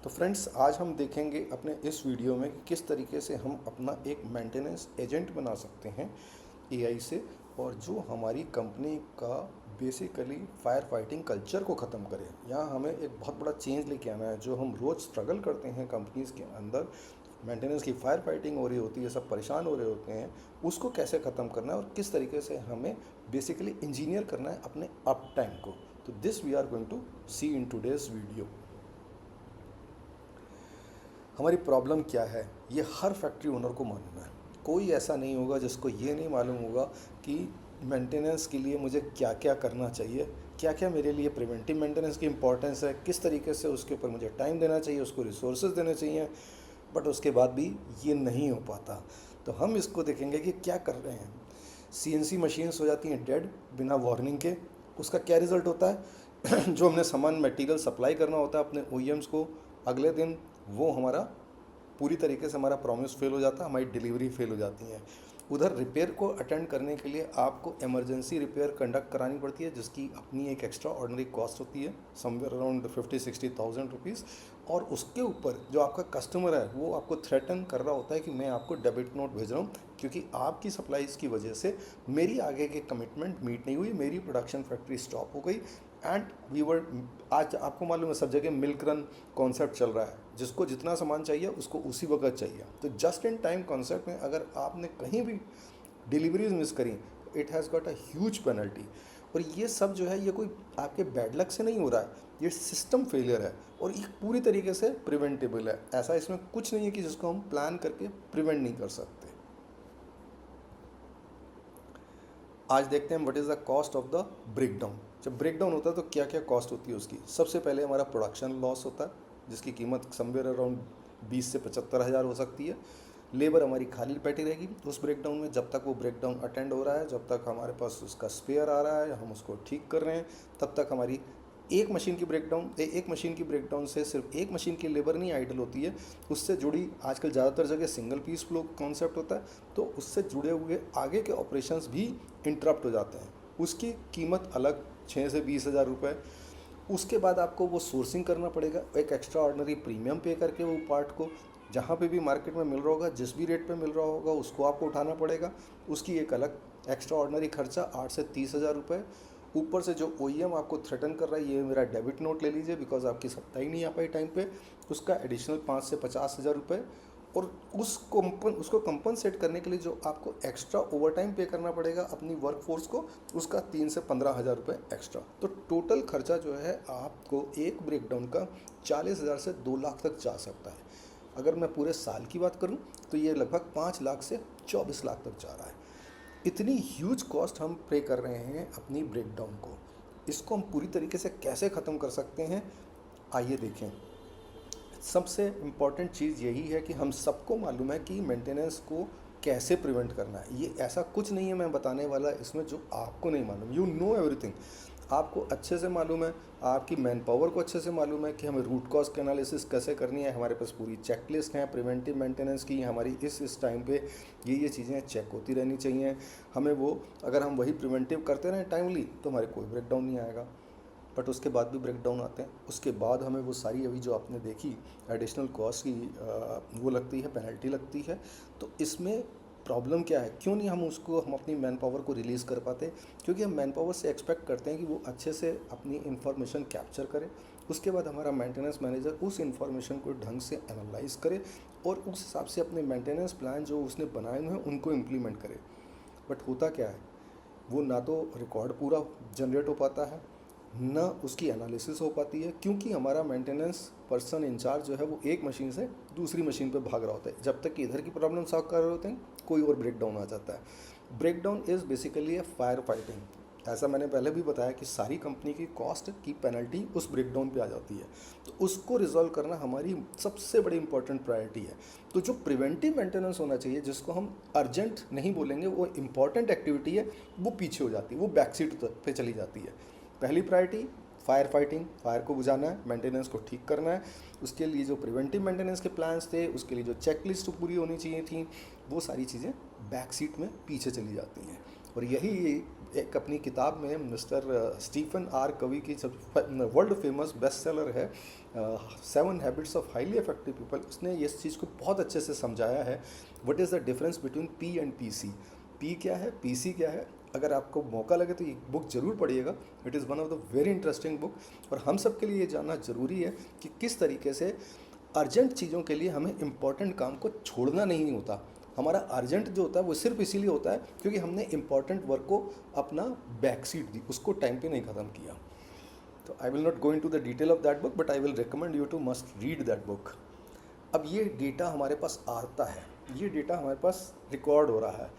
तो फ्रेंड्स, आज हम देखेंगे अपने इस वीडियो में कि किस तरीके से हम अपना एक मेंटेनेंस एजेंट बना सकते हैं एआई से, और जो हमारी कंपनी का बेसिकली फायर फाइटिंग कल्चर को ख़त्म करे। यहाँ हमें एक बहुत बड़ा चेंज लेके आना है। जो हम रोज़ स्ट्रगल करते हैं कंपनीज़ के अंदर, मेंटेनेंस की फायर फाइटिंग हो रही होती है, सब परेशान हो रहे होते हैं, उसको कैसे ख़त्म करना है और किस तरीके से हमें बेसिकली इंजीनियर करना है अपने अप टाइम को। तो this we are going to see in today's video. हमारी प्रॉब्लम क्या है, ये हर फैक्ट्री ओनर को मालूम है। कोई ऐसा नहीं होगा जिसको ये नहीं मालूम होगा कि मेंटेनेंस के लिए मुझे क्या क्या करना चाहिए, क्या क्या मेरे लिए प्रिवेंटिव मेंटेनेंस की इंपॉर्टेंस है, किस तरीके से उसके ऊपर मुझे टाइम देना चाहिए, उसको रिसोर्सेज देने चाहिए। बट उसके बाद भी ये नहीं हो पाता। तो हम इसको देखेंगे कि क्या कर रहे हैं। सीएनसी मशीन्स हो जाती हैं डेड बिना वार्निंग के। उसका क्या रिज़ल्ट होता है जो हमने सामान मटेरियल सप्लाई करना होता है अपने ओईएम्स को, अगले दिन वो हमारा पूरी तरीके से हमारा प्रॉमिस फेल हो जाता है, हमारी डिलीवरी फेल हो जाती है। उधर रिपेयर को अटेंड करने के लिए आपको इमरजेंसी रिपेयर कंडक्ट करानी पड़ती है, जिसकी अपनी एक एक्स्ट्रा ऑर्डिनरी कॉस्ट होती है, समवेयर अराउंड 50-60,000 रुपीज़। और उसके ऊपर जो आपका कस्टमर है वो आपको थ्रेटन कर रहा होता है कि मैं आपको डेबिट नोट भेज रहा हूँ, क्योंकि आपकी सप्लाईज़ की वजह से मेरी आगे के कमिटमेंट मीट नहीं हुई, मेरी प्रोडक्शन फैक्ट्री स्टॉप हो गई। एंड वी वर, आज आपको मालूम है सब जगह मिल्क रन कॉन्सेप्ट चल रहा है, जिसको जितना सामान चाहिए उसको उसी वक्त चाहिए। तो जस्ट इन टाइम कॉन्सेप्ट में अगर आपने कहीं भी डिलीवरीज मिस करी, it has got a huge penalty. और ये सब जो है ये कोई आपके बैड लक से नहीं हो रहा है, ये सिस्टम फेलियर है और ये पूरी तरीके से प्रिवेंटेबल है। ऐसा इसमें कुछ नहीं है कि जिसको हम प्लान करके प्रिवेंट नहीं कर सकते। आज देखते हैं what is the cost of the breakdown. जब ब्रेकडाउन होता है तो क्या क्या कॉस्ट होती है उसकी। सबसे पहले हमारा प्रोडक्शन लॉस होता है, जिसकी कीमत समवेयर अराउंड 20 से 75 हज़ार हो सकती है। लेबर हमारी खाली बैठी रहेगी उस ब्रेकडाउन में, जब तक वो ब्रेकडाउन अटेंड हो रहा है, जब तक हमारे पास उसका स्पेयर आ रहा है, हम उसको ठीक कर रहे हैं, तब तक हमारी एक मशीन की ब्रेकडाउन से सिर्फ एक मशीन की लेबर नहीं आइडल होती है, उससे जुड़ी आजकल ज़्यादातर जगह सिंगल पीस फ्लो कॉन्सेप्ट होता है, तो उससे जुड़े हुए आगे के ऑपरेशंस भी इंटरप्ट हो जाते हैं। उसकी कीमत अलग 6 से 20 हज़ार रुपये। उसके बाद आपको वो सोर्सिंग करना पड़ेगा, एक एक्स्ट्रा ऑर्डिनरी प्रीमियम पे करके वो पार्ट को जहाँ पे भी मार्केट में मिल रहा होगा, जिस भी रेट पे मिल रहा होगा, उसको आपको उठाना पड़ेगा। उसकी एक अलग एक्स्ट्रा ऑर्डिनरी खर्चा 8 से 30 हज़ार रुपये। ऊपर से जो ओईएम आपको थ्रेटन कर रहा है, ये मेरा डेबिट नोट ले लीजिए बिकॉज आपकी सप्लाई नहीं आ पाई टाइम पे, उसका एडिशनल 5 से 50 हज़ार रुपये। और उसको कंपनसेट करने के लिए जो आपको एक्स्ट्रा ओवर टाइम पे करना पड़ेगा अपनी वर्कफोर्स को, उसका 3 से 15 हज़ार रुपये एक्स्ट्रा। तो टोटल खर्चा जो है आपको एक ब्रेकडाउन का 40 हज़ार से 2 लाख तक जा सकता है। अगर मैं पूरे साल की बात करूं तो ये लगभग 5 लाख से 24 लाख तक जा रहा है। इतनी ह्यूज कॉस्ट हम पे कर रहे हैं अपनी ब्रेकडाउन को। इसको हम पूरी तरीके से कैसे ख़त्म कर सकते हैं, आइए देखें। सबसे इम्पॉर्टेंट चीज़ यही है कि हम सबको मालूम है कि मेंटेनेंस को कैसे प्रिवेंट करना है। ये ऐसा कुछ नहीं है मैं बताने वाला इसमें जो आपको नहीं मालूम। यू नो एवरीथिंग, आपको अच्छे से मालूम है, आपकी मैन पावर को अच्छे से मालूम है कि हमें रूट कॉज के एनालिसिस कैसे करनी है। हमारे पास पूरी चेकलिस्ट है प्रिवेंटिव मेंटेनेंस की, हमारी इस टाइम पे ये चीज़ें चेक होती रहनी चाहिए हमें। वो अगर हम वही प्रिवेंटिव करते रहें टाइमली तो हमारे कोई ब्रेकडाउन नहीं आएगा। बट उसके बाद भी ब्रेकडाउन आते हैं, उसके बाद हमें वो सारी अभी जो आपने देखी एडिशनल कॉस्ट की वो लगती है, पेनल्टी लगती है। तो इसमें प्रॉब्लम क्या है, क्यों नहीं हम अपनी मैन पावर को रिलीज़ कर पाते? क्योंकि हम मैन पावर से एक्सपेक्ट करते हैं कि वो अच्छे से अपनी इन्फॉर्मेशन कैप्चर करे, उसके बाद हमारा मेंटेनेंस मैनेजर उस इन्फॉर्मेशन को ढंग से एनालाइज करे और उस हिसाब से अपने मेंटेनेंस प्लान जो उसने बनाए हुए हैं उनको इम्प्लीमेंट करे। बट होता क्या है, वो ना तो रिकॉर्ड पूरा जनरेट हो पाता है, ना उसकी एनालिसिस हो पाती है, क्योंकि हमारा मेंटेनेंस पर्सन इंचार्ज जो है वो एक मशीन से दूसरी मशीन पे भाग रहा होता है। जब तक कि इधर की प्रॉब्लम सॉल्व कर रहे होते हैं कोई और ब्रेकडाउन आ जाता है। Breakdown is basically A fire fighting. ऐसा मैंने पहले भी बताया कि सारी कंपनी की कॉस्ट की पेनल्टी उस ब्रेकडाउन पे आ जाती है, तो उसको रिजॉल्व करना हमारी सबसे बड़ी इंपॉर्टेंट प्रायोरिटी है। तो जो प्रिवेंटिव मेंटेनेंस होना चाहिए, जिसको हम अर्जेंट नहीं बोलेंगे, वो इंपॉर्टेंट एक्टिविटी है, वो पीछे हो जाती है, वो बैक सीट पे चली जाती है। पहली प्रायोरिटी फायर फाइटिंग, फायर को बुझाना है, मेंटेनेंस को ठीक करना है। उसके लिए जो प्रिवेंटिव मेंटेनेंस के प्लान्स थे, उसके लिए जो चेकलिस्ट पूरी होनी चाहिए थी, वो सारी चीज़ें बैक सीट में पीछे चली जाती हैं। और यही एक अपनी किताब में मिस्टर स्टीफन आर कवी की सब वर्ल्ड फेमस बेस्ट सेलर है 7 habits of highly effective people, उसने इस चीज़ को बहुत अच्छे से समझाया है। What is the difference between P and PC, P क्या है, पीसी क्या है। अगर आपको मौका लगे तो ये बुक ज़रूर पढ़िएगा, it is one of the very interesting book. और हम सब के लिए ये जानना ज़रूरी है कि किस तरीके से अर्जेंट चीज़ों के लिए हमें इम्पॉर्टेंट काम को छोड़ना नहीं होता। हमारा अर्जेंट जो होता है वो सिर्फ इसीलिए होता है क्योंकि हमने इम्पॉर्टेंट वर्क को अपना बैक सीट दी, उसको टाइम पे नहीं ख़त्म किया। तो I will not go in to the detail of that book, but I will recommend you to must read that book. अब ये डेटा हमारे पास आता है, ये डेटा हमारे पास रिकॉर्ड हो रहा है।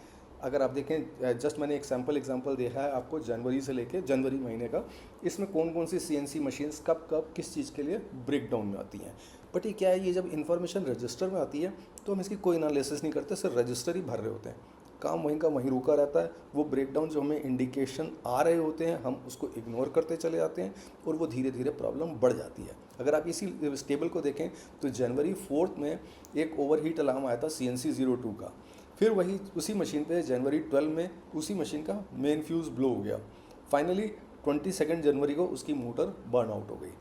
अगर आप देखें, जस्ट मैंने एक सैम्पल एग्जांपल देखा है आपको जनवरी से लेके जनवरी महीने का, इसमें कौन कौन सी सीएनसी मशीन्स कब कब किस चीज़ के लिए ब्रेक डाउन में आती हैं। बट ये क्या है, ये जब इन्फॉर्मेशन रजिस्टर में आती है तो हम इसकी कोई एनालिसिस नहीं करते, सिर्फ रजिस्टर ही भर रहे होते हैं, काम वहीं का वहीं रुका रहता है। वो ब्रेकडाउन जो हमें इंडिकेशन आ रहे होते हैं हम उसको इग्नोर करते चले जाते हैं और वो धीरे धीरे प्रॉब्लम बढ़ जाती है। अगर आप इसी टेबल को देखें तो जनवरी 4 में एक ओवरहीट अलार्म आया था CNC 02 का, फिर वही उसी मशीन पे जनवरी 12 में उसी मशीन का मेन फ्यूज़ ब्लो हो गया। फाइनली 22 जनवरी को उसकी मोटर बर्न आउट हो गई।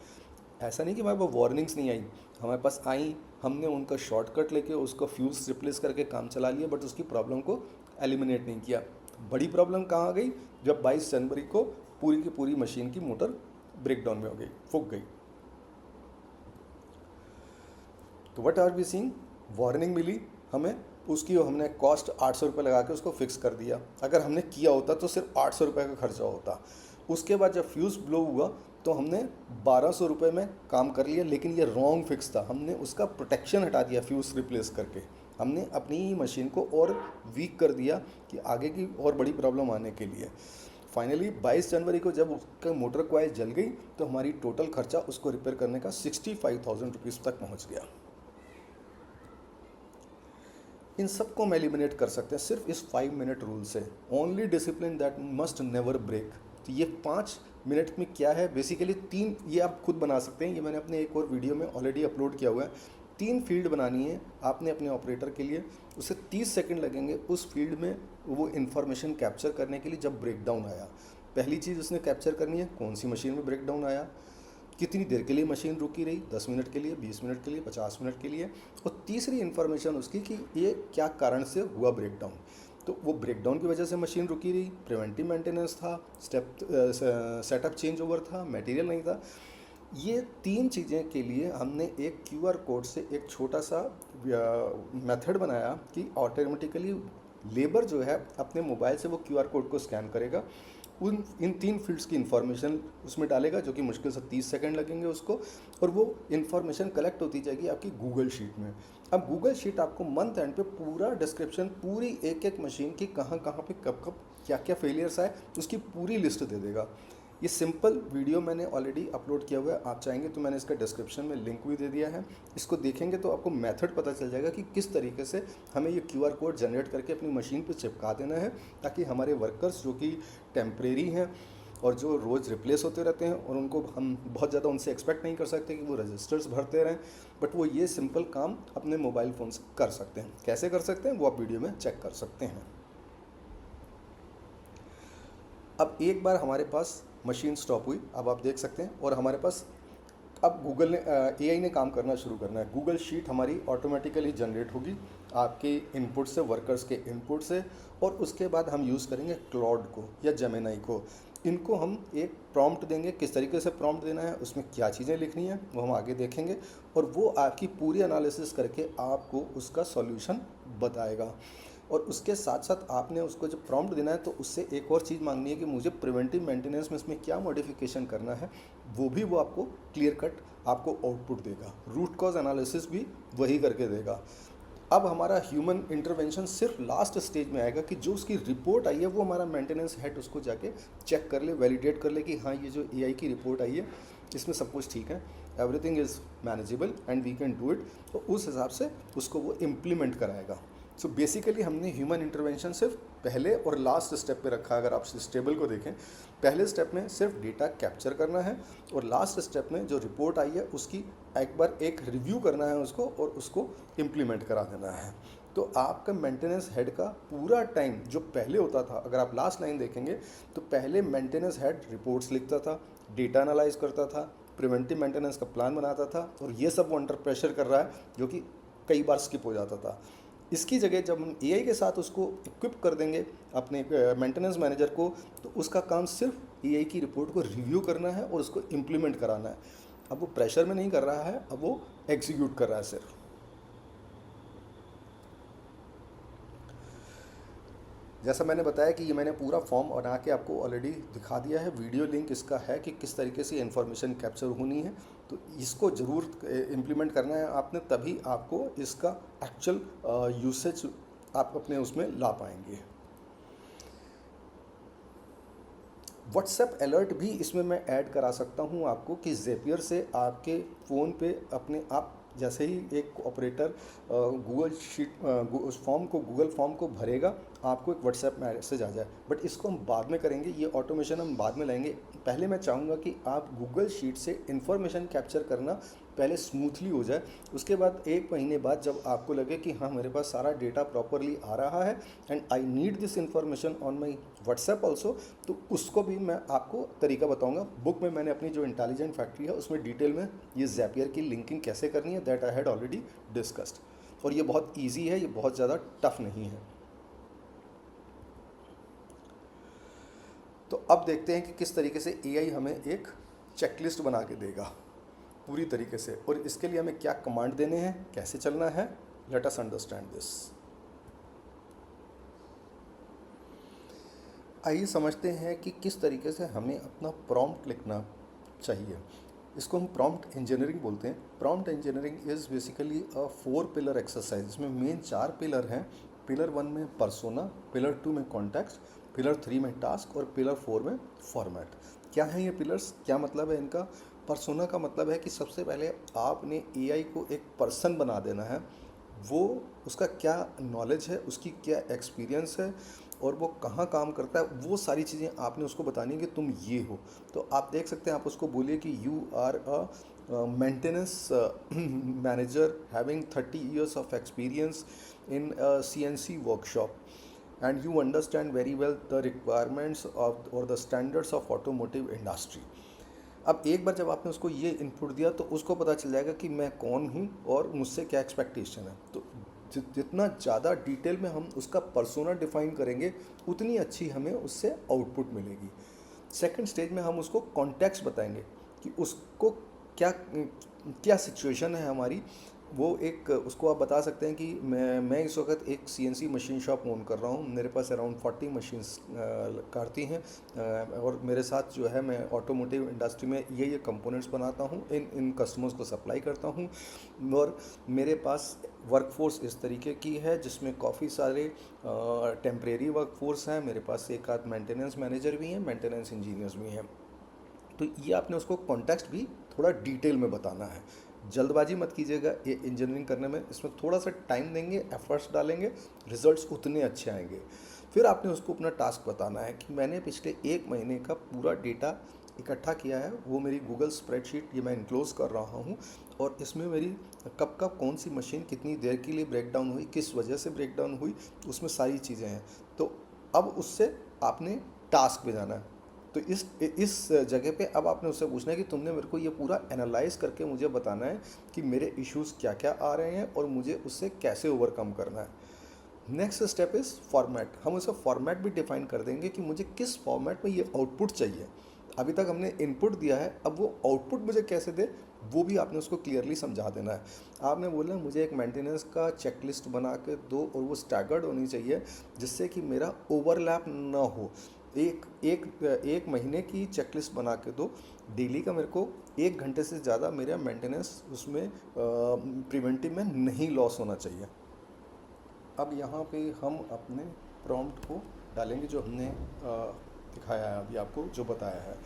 ऐसा नहीं कि हमारे पास वार्निंग्स नहीं आई, हमारे पास आई, हमने उनका शॉर्टकट लेके उसको फ्यूज़ रिप्लेस करके काम चला लिया, बट उसकी प्रॉब्लम को एलिमिनेट नहीं किया। बड़ी प्रॉब्लम कहाँ आ गई, जब 22 जनवरी को पूरी की पूरी मशीन की मोटर ब्रेकडाउन में हो गई, फूक गई। तो what are we seeing, warning मिली हमें, उसकी हमने कॉस्ट 800 रुपये लगा के उसको फिक्स कर दिया। अगर हमने किया होता तो सिर्फ 800 रुपये का खर्चा होता। उसके बाद जब फ्यूज़ ब्लो हुआ तो हमने 1200 रुपये में काम कर लिया, लेकिन ये रॉन्ग फिक्स था। हमने उसका प्रोटेक्शन हटा दिया फ्यूज़ रिप्लेस करके, हमने अपनी ही मशीन को और वीक कर दिया कि आगे की और बड़ी प्रॉब्लम आने के लिए। फाइनली 22 जनवरी को जब उसका मोटर कॉइल जल गई तो हमारी टोटल खर्चा उसको रिपेयर करने का 65,000 रुपीज़ तक पहुँच गया। इन सबको हम एलिमिनेट कर सकते हैं सिर्फ इस 5 मिनट रूल से। Only discipline that must never break. तो ये 5 मिनट में क्या है, बेसिकली 3, ये आप खुद बना सकते हैं, ये मैंने अपने एक और वीडियो में ऑलरेडी अपलोड किया हुआ है। 3 फील्ड बनानी है आपने अपने ऑपरेटर के लिए, उसे 30 सेकंड लगेंगे उस फील्ड में वो इन्फॉर्मेशन कैप्चर करने के लिए। जब ब्रेकडाउन आया, पहली चीज़ उसने कैप्चर करनी है कौन सी मशीन में ब्रेकडाउन आया, कितनी देर के लिए मशीन रुकी रही, 10 मिनट के लिए, 20 मिनट के लिए, 50 मिनट के लिए, और तीसरी इन्फॉर्मेशन उसकी कि ये क्या कारण से हुआ ब्रेकडाउन। तो वो ब्रेकडाउन की वजह से मशीन रुकी रही, प्रिवेंटिव मेंटेनेंस था, सेटअप चेंज ओवर था, मटेरियल नहीं था। ये 3 चीज़ें के लिए हमने एक QR कोड से एक छोटा सा मेथड बनाया कि ऑटोमेटिकली लेबर जो है अपने मोबाइल से वो QR कोड को स्कैन करेगा, इन 3 फील्ड्स की इन्फॉर्मेशन उसमें डालेगा, जो कि मुश्किल से 30 सेकंड लगेंगे उसको, और वो इन्फॉर्मेशन कलेक्ट होती जाएगी आपकी गूगल शीट में। अब गूगल शीट आपको मंथ एंड पे पूरा डिस्क्रिप्शन, पूरी एक एक मशीन की कहाँ कहाँ पे कब कब क्या क्या फेलियर्स आए उसकी पूरी लिस्ट दे देगा। ये सिंपल वीडियो मैंने ऑलरेडी अपलोड किया हुआ है, आप चाहेंगे तो मैंने इसका डिस्क्रिप्शन में लिंक भी दे दिया है। इसको देखेंगे तो आपको मेथड पता चल जाएगा कि किस तरीके से हमें ये QR कोड जनरेट करके अपनी मशीन पे चिपका देना है, ताकि हमारे वर्कर्स जो कि टेम्परेरी हैं और जो रोज़ रिप्लेस होते रहते हैं, और उनको हम बहुत ज़्यादा उनसे एक्सपेक्ट नहीं कर सकते कि वो रजिस्टर्स भरते रहें, बट वो ये सिंपल काम अपने मोबाइल फ़ोन से कर सकते हैं। कैसे कर सकते हैं वो आप वीडियो में चेक कर सकते हैं। अब एक बार हमारे पास मशीन स्टॉप हुई, अब आप देख सकते हैं, और हमारे पास अब गूगल ने AI ने काम करना शुरू करना है। गूगल शीट हमारी ऑटोमेटिकली जनरेट होगी आपके इनपुट से, वर्कर्स के इनपुट से, और उसके बाद हम यूज़ करेंगे क्लॉड को या जेमिनी को। इनको हम एक प्रॉम्प्ट देंगे, किस तरीके से प्रॉम्प्ट देना है, उसमें क्या चीज़ें लिखनी है वो हम आगे देखेंगे, और वो आपकी पूरी एनालिसिस करके आपको उसका सॉल्यूशन बताएगा। और उसके साथ साथ आपने उसको जब प्रॉम्प्ट देना है तो उससे एक और चीज़ मांगनी है कि मुझे प्रिवेंटिव मेंटेनेंस में इसमें क्या मॉडिफिकेशन करना है, वो भी वो आपको क्लियर कट आपको आउटपुट देगा। रूट कॉज एनालिसिस भी वही करके देगा। अब हमारा ह्यूमन इंटरवेंशन सिर्फ लास्ट स्टेज में आएगा कि जो उसकी रिपोर्ट आई है वो हमारा मेंटेनेंस हेड उसको जाके चेक कर ले, वैलिडेट कर ले कि हाँ ये जो AI की रिपोर्ट आई है इसमें सब कुछ ठीक है, everything is manageable and we can do it, तो उस हिसाब से उसको वो इम्प्लीमेंट कराएगा। सो बेसिकली हमने ह्यूमन इंटरवेंशन सिर्फ पहले और लास्ट स्टेप पे रखा। अगर आप इस टेबल को देखें, पहले स्टेप में सिर्फ डेटा कैप्चर करना है, और लास्ट स्टेप में जो रिपोर्ट आई है उसकी एक बार एक रिव्यू करना है उसको, और उसको इम्प्लीमेंट करा देना है। तो आपका मेंटेनेंस हेड का पूरा टाइम जो पहले होता था, अगर आप लास्ट लाइन देखेंगे तो पहले मेंटेनेंस हेड रिपोर्ट्स लिखता था, डेटा एनालाइज करता था, प्रिवेंटिव मेंटेनेंस का प्लान बनाता था, और ये सब वो अंडर प्रेशर कर रहा है जो कि कई बार स्किप हो जाता था। इसकी जगह जब हम एआई के साथ उसको इक्विप कर देंगे अपने मेंटेनेंस मैनेजर को, तो उसका काम सिर्फ एआई की रिपोर्ट को रिव्यू करना है और उसको इम्प्लीमेंट कराना है। अब वो प्रेशर में नहीं कर रहा है, अब वो एग्जीक्यूट कर रहा है सिर्फ। जैसा मैंने बताया कि ये मैंने पूरा फॉर्म बना के आपको ऑलरेडी दिखा दिया है, वीडियो लिंक इसका है कि किस तरीके से इन्फॉर्मेशन कैप्चर होनी है। तो इसको ज़रूर इम्प्लीमेंट करना है आपने, तभी आपको इसका एक्चुअल यूसेज आप अपने उसमें ला पाएंगे। व्हाट्सएप अलर्ट भी इसमें मैं ऐड करा सकता हूँ आपको, कि ज़ेपियर से आपके फ़ोन पे अपने आप जैसे ही एक ऑपरेटर गूगल शीट उस फॉर्म को गूगल फॉर्म को भरेगा, आपको एक व्हाट्सएप मैसेज आ जाए। बट इसको हम बाद में करेंगे, ये ऑटोमेशन हम बाद में लाएंगे। पहले मैं चाहूँगा कि आप गूगल शीट से इन्फॉर्मेशन कैप्चर करना पहले स्मूथली हो जाए। उसके बाद 1 महीने बाद जब आपको लगे कि हाँ मेरे पास सारा डेटा प्रॉपरली आ रहा है and I need this information on my WhatsApp also, तो उसको भी मैं आपको तरीका बताऊंगा। बुक में मैंने अपनी जो इंटेलिजेंट फैक्ट्री है उसमें डिटेल में ये ज़ेपियर की लिंकिंग कैसे करनी है, that I had already discussed. और ये बहुत ईजी है, ये बहुत ज़्यादा टफ नहीं है। तो अब देखते हैं कि किस तरीके से एआई हमें एक चेकलिस्ट बना के देगा पूरी तरीके से, और इसके लिए हमें क्या कमांड देने हैं, कैसे चलना है। Let us understand this. आइए समझते हैं कि किस तरीके से हमें अपना प्रॉम्प्ट लिखना चाहिए। इसको हम प्रॉम्प्ट इंजीनियरिंग बोलते हैं। Prompt engineering is basically a 4 pillar exercise. इसमें मेन 4 पिलर हैं। पिलर 1 में पर्सोना, पिलर 2 में कॉन्टेक्स्ट, पिलर 3 में टास्क, और पिलर 4 में फॉर्मेट। क्या है ये पिलर्स, क्या मतलब है इनका। पर्सोना का मतलब है कि सबसे पहले आपने एआई को एक पर्सन बना देना है। वो उसका क्या नॉलेज है, उसकी क्या एक्सपीरियंस है, और वो कहाँ काम करता है, वो सारी चीज़ें आपने उसको बतानी है कि तुम ये हो। तो आप देख सकते हैं, आप उसको बोलिए कि you are a maintenance manager having 30 years of experience in a CNC workshop, and you understand very well the requirements of or the standards of automotive industry। अब एक बार जब आपने उसको ये इनपुट दिया तो उसको पता चल जाएगा कि मैं कौन हूँ और मुझसे क्या एक्सपेक्टेशन है। तो जितना ज़्यादा डिटेल में हम उसका पर्सोना डिफाइन करेंगे, उतनी अच्छी हमें उससे आउटपुट मिलेगी। सेकंड स्टेज में हम उसको कॉन्टेक्स्ट बताएंगे कि उसको क्या क्या सिचुएशन है हमारी। वो एक उसको आप बता सकते हैं कि मैं इस वक्त एक सीएनसी मशीन शॉप ओन कर रहा हूँ, मेरे पास अराउंड 40 मशीन्स काटती हैं, और मेरे साथ जो है मैं ऑटोमोटिव इंडस्ट्री में ये कंपोनेंट्स बनाता हूँ, इन कस्टमर्स को सप्लाई करता हूँ। और मेरे पास वर्कफोर्स इस तरीके की है जिसमें काफ़ी सारे टेम्परेरी वर्कफोर्स हैं, मेरे पास एक आध मेंटेनेंस मैनेजर भी हैं, मेंटेनेंस इंजीनियर्स भी हैं। तो ये आपने उसको कॉन्टेक्स्ट भी थोड़ा डिटेल में बताना है। जल्दबाजी मत कीजिएगा ये इंजीनियरिंग करने में, इसमें थोड़ा सा टाइम देंगे, एफर्ट्स डालेंगे, रिजल्ट्स उतने अच्छे आएंगे। फिर आपने उसको अपना टास्क बताना है कि मैंने पिछले 1 महीने का पूरा डेटा इकट्ठा किया है, वो मेरी गूगल स्प्रेडशीट ये मैं इनक्लोज कर रहा हूँ, और इसमें मेरी कब कब कौन सी मशीन कितनी देर के लिए ब्रेक डाउन हुई, किस वजह से ब्रेक डाउन हुई, उसमें सारी चीज़ें हैं। तो अब उससे आपने टास्क पे जाना है। तो इस जगह पे अब आपने उससे पूछना है कि तुमने मेरे को ये पूरा एनालाइज करके मुझे बताना है कि मेरे इश्यूज़ क्या क्या आ रहे हैं और मुझे उससे कैसे ओवरकम करना है। Next step is format. हम उसे फॉर्मेट भी डिफाइन कर देंगे कि मुझे किस फॉर्मेट में ये आउटपुट चाहिए। अभी तक हमने इनपुट दिया है, अब वो आउटपुट मुझे कैसे दे वो भी आपने उसको क्लियरली समझा देना है। आपने बोला मुझे एक मेंटेनेंस का चेकलिस्ट बना के दो, और वो स्टैगर्ड होनी चाहिए जिससे कि मेरा ओवरलैप ना हो। एक एक एक महीने की चेकलिस्ट बना के दो, डेली का मेरे को 1 घंटे से ज़्यादा मेरा मेंटेनेंस उसमें प्रिवेंटिव में नहीं लॉस होना चाहिए। अब यहाँ पे हम अपने प्रॉम्प्ट को डालेंगे जो हमने दिखाया है अभी आपको, जो बताया है।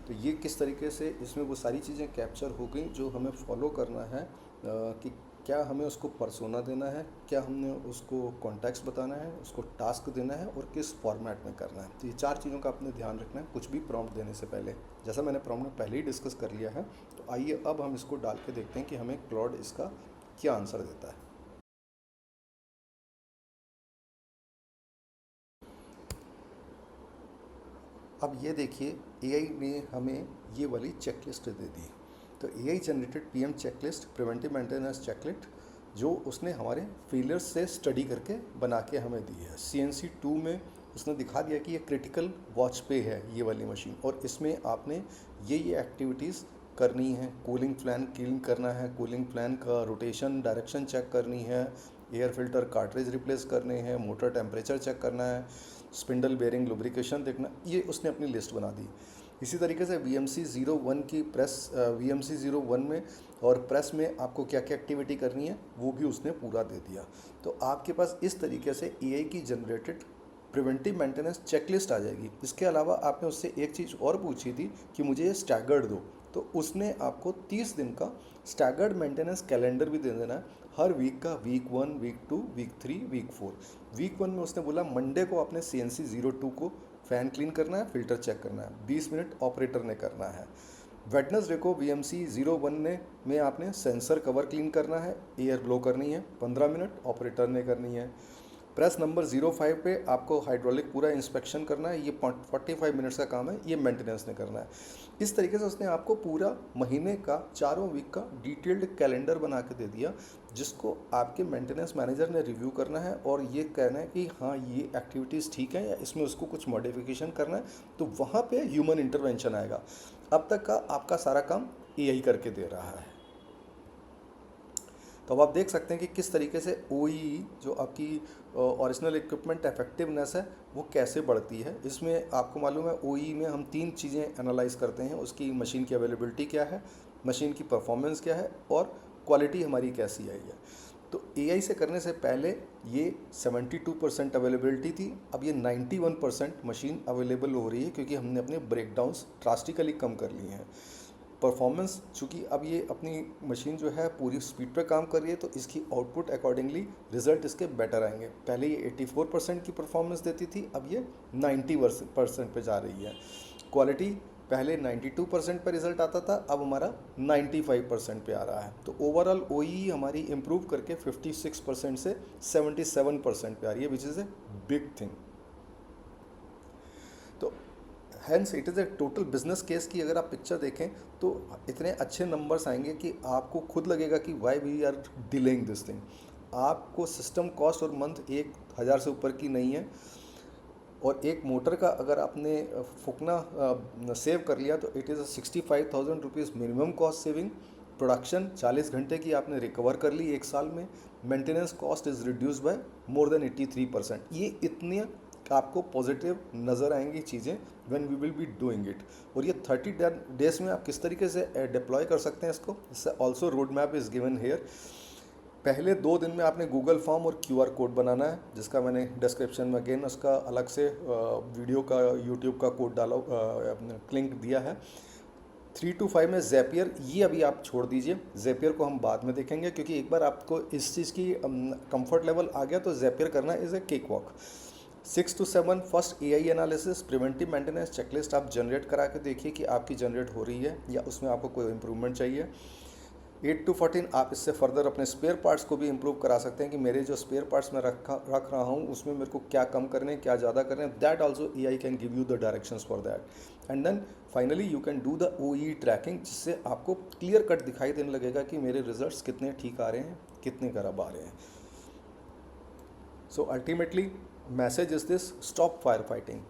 तो ये किस तरीके से इसमें वो सारी चीज़ें कैप्चर हो गई जो हमें फॉलो करना है, कि क्या हमें उसको पर्सोना देना है, क्या हमने उसको कॉन्टेक्स्ट बताना है, उसको टास्क देना है, और किस फॉर्मेट में करना है। तो ये 4 चीज़ों का आपने ध्यान रखना है कुछ भी प्रॉम्प्ट देने से पहले। जैसा मैंने प्रॉम्प्ट में पहले ही डिस्कस कर लिया है, तो आइए अब हम इसको डाल के देखते हैं कि हमें क्लॉड इसका क्या आंसर देता है। अब ये देखिए एआई ने हमें ये वाली चेकलिस्ट दे दी। तो AI generated PM checklist, preventive maintenance checklist, जो उसने हमारे फेलियर्स से स्टडी करके बना के हमें दी है। CNC 2 में उसने दिखा दिया कि ये क्रिटिकल वॉच पे है ये वाली मशीन, और इसमें आपने ये एक्टिविटीज़ करनी है। कूलिंग फैन क्लीन करना है, कूलिंग फैन का रोटेशन डायरेक्शन चेक करनी है, एयर फिल्टर कार्ट्रिज रिप्लेस करने हैं, मोटर टेम्परेचर चेक करना है, स्पिंडल बेयरिंग लुब्रिकेशन देखना, ये उसने अपनी लिस्ट बना दी। इसी तरीके से VMC 01 की प्रेस, VMC 01 में और प्रेस में आपको क्या क्या एक्टिविटी करनी है वो भी उसने पूरा दे दिया। तो आपके पास इस तरीके से AI की जनरेटेड प्रिवेंटिव मेंटेनेंस चेकलिस्ट आ जाएगी। इसके अलावा आपने उससे एक चीज़ और पूछी थी कि मुझे ये स्टैगर्ड दो, तो उसने आपको 30 दिन का स्टैगर्ड मेंटेनेंस कैलेंडर भी दे देना है, हर वीक का, week 1, week 2, week 3, week 4। Week 1 में उसने बोला मंडे को आपने CNC 02 को फ़ैन क्लीन करना है, फिल्टर चेक करना है, 20 मिनट ऑपरेटर ने करना है। वेडनेसडे को VMC 01 में आपने सेंसर कवर क्लीन करना है, एयर ब्लो करनी है, 15 मिनट ऑपरेटर ने करनी है। प्रेस नंबर 05 पे आपको हाइड्रोलिक पूरा इंस्पेक्शन करना है, ये 45 मिनट्स का काम है, ये मेंटेनेंस ने करना है। इस तरीके से उसने आपको पूरा महीने का, चारों वीक का डिटेल्ड कैलेंडर बना के दे दिया, जिसको आपके मेंटेनेंस मैनेजर ने रिव्यू करना है और ये कहना है कि हाँ ये एक्टिविटीज़ ठीक है या इसमें उसको कुछ मॉडिफिकेशन करना है, तो वहाँ पे ह्यूमन इंटरवेंशन आएगा। अब तक का आपका सारा काम AI करके दे रहा है। तो अब आप देख सकते हैं कि किस तरीके से OEE जो आपकी ओरिजिनल इक्विपमेंट इफेक्टिवनेस है वो कैसे बढ़ती है। इसमें आपको मालूम है OEE में हम 3 चीज़ें एनालाइज करते हैं, उसकी मशीन की अवेलेबिलिटी क्या है, मशीन की परफॉर्मेंस क्या है और क्वालिटी हमारी कैसी आई है। तो AI से करने से पहले ये 72% अवेलेबिलिटी थी, अब ये 91% मशीन अवेलेबल हो रही है, क्योंकि हमने अपने ब्रेकडाउन्स ड्रास्टिकली कम कर लिए हैं। परफॉर्मेंस, चूँकि अब ये अपनी मशीन जो है पूरी स्पीड पे काम कर रही है, तो इसकी आउटपुट अकॉर्डिंगली रिजल्ट इसके बेटर आएंगे। पहले ये 84% की परफॉर्मेंस देती थी, अब ये 90% पे जा रही है। क्वालिटी पहले 92% पे रिजल्ट आता था, अब हमारा 95% पे आ रहा है। तो ओवरऑल OEE हमारी इम्प्रूव करके 56% से 77% पे आ रही है, which is a big thing. तो hence it is a total business case की अगर आप पिक्चर देखें तो इतने अच्छे नंबर्स आएंगे कि आपको खुद लगेगा कि why we are delaying this thing. आपको सिस्टम कॉस्ट और मंथ 1000 से ऊपर की नहीं है, और एक मोटर का अगर आपने फूकना सेव कर लिया तो it is 65,000 rupees minimum cost saving. Production 40 घंटे की आपने रिकवर कर ली एक साल में। Maintenance cost is reduce by more than 83%। ये इतने आपको पॉजिटिव नज़र आएंगी चीज़ें when we will be doing it. और ये 30 डेज में आप किस तरीके से डिप्लॉय कर सकते हैं इसको, इससे also road map is given here. पहले 2 दिन में आपने गूगल फॉर्म और QR कोड बनाना है, जिसका मैंने डिस्क्रिप्शन में अगेन उसका अलग से वीडियो का यूट्यूब का कोड डाला, लिंक दिया है। 3 to 5 में ज़ैपियर, ये अभी आप छोड़ दीजिए, ज़ैपियर को हम बाद में देखेंगे, क्योंकि एक बार आपको इस चीज़ की कंफर्ट लेवल आ गया तो ज़ैपियर करना is a cake walk. 6 to 7 first AI analysis, preventive maintenance checklist आप जनरेट करा के देखिए कि आपकी जनरेट हो रही है या उसमें आपको कोई इम्प्रूवमेंट चाहिए। 8 to 14 आप इससे फर्दर अपने स्पेयर पार्ट्स को भी इम्प्रूव करा सकते हैं कि मेरे जो स्पेयर पार्ट्स मैं रख रहा हूँ उसमें मेरे को क्या कम करने क्या ज़्यादा करने, that also AI can give you the directions for that. And then finally you can do the OEE tracking, जिससे आपको क्लियर कट दिखाई देने लगेगा कि मेरे रिजल्ट्स कितने ठीक आ रहे हैं, कितने खराब आ रहे हैं। So ultimately message is this, stop fire fighting.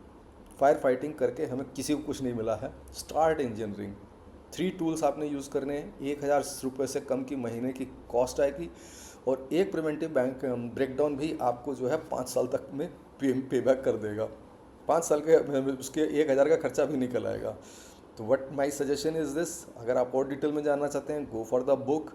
Fire fighting करके हमें किसी को कुछ नहीं मिला है, स्टार्ट इंजीनियरिंग। 3 टूल्स आपने यूज़ करने हैं, 1000 रुपये से कम की महीने की कॉस्ट आएगी, और एक प्रिवेंटिव बैंक ब्रेकडाउन भी आपको जो है 5 साल तक में पे बैक कर देगा। 5 साल के उसके 1000 का खर्चा भी निकल आएगा। तो what my suggestion is this, अगर आप और डिटेल में जानना चाहते हैं, go for the book.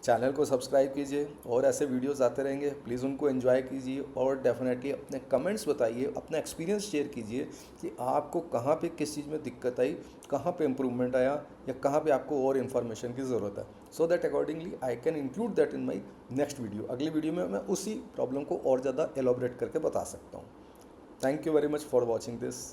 Channel को सब्सक्राइब कीजिए और ऐसे वीडियोस आते रहेंगे, प्लीज़ उनको एंजॉय कीजिए और डेफिनेटली अपने कमेंट्स बताइए, अपना एक्सपीरियंस शेयर कीजिए कि आपको कहाँ पे किस चीज़ में दिक्कत आई, कहाँ पे इम्प्रूवमेंट आया या कहाँ पे आपको और इन्फॉर्मेशन की ज़रूरत है, so that accordingly I can include that in my next video. अगली वीडियो में मैं उसी प्रॉब्लम को और ज़्यादा एलोबरेट करके बता सकता हूँ। Thank you very much for watching this.